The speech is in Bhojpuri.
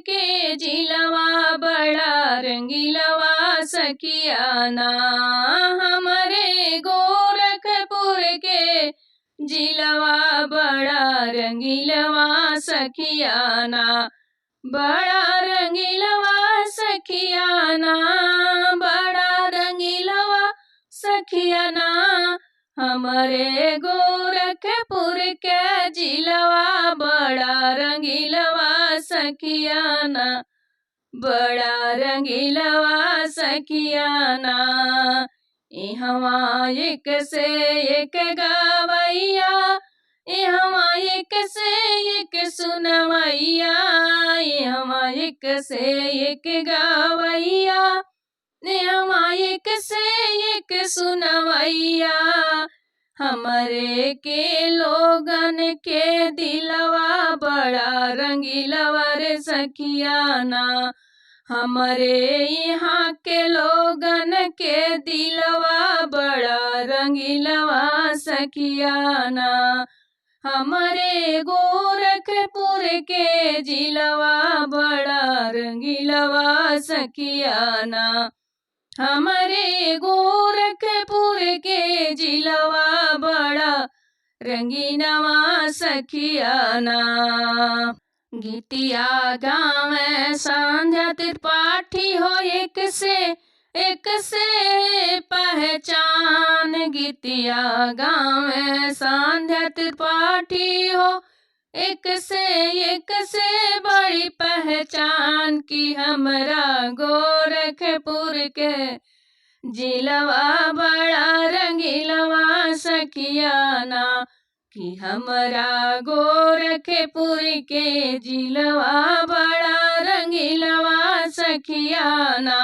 के जिलवा बड़ा रंगीलवा सखियाना। हमारे गोरखपुर के जिलवा बड़ा रंगीलवा सखियाना। बड़ा रंगीलवा सखियाना, बड़ा रंगीलवा सखियाना। हमारे गोरखपुर के जिलवा बड़ा रंगीलवा सखियाना। बड़ा रंगीलवा सखियाना। इहवा एक से एक गवैया, इहवा एक से एक सुनवैया। इहवा एक से एक गवैया, इहवा एक से एक सुनवैया। हमरे के लोगन के दिलवा बड़ा रंगीलवा रे सखियाना। हमरे यहाँ के लोगन के दिलवा बड़ा रंगीलवा सखियाना। हमरे गोरखपुर के जिलवा बड़ा रंगीलवा सखियाना। हमरे गोरखपुर के जिलवा बड़ा रंगीनवा सखियाना। गीतिया गावे संध्या त्रिपाठी हो एक से पहचान। गीतिया गावे संध्या त्रिपाठी हो एक से बड़ी पहचान की। हमरा गोरखपुर के जिलवा बड़ा रंगीलवा सखियाना। कि हमरा गोरखपुर के जिलवा बड़ा रंगीलवा सखियाना।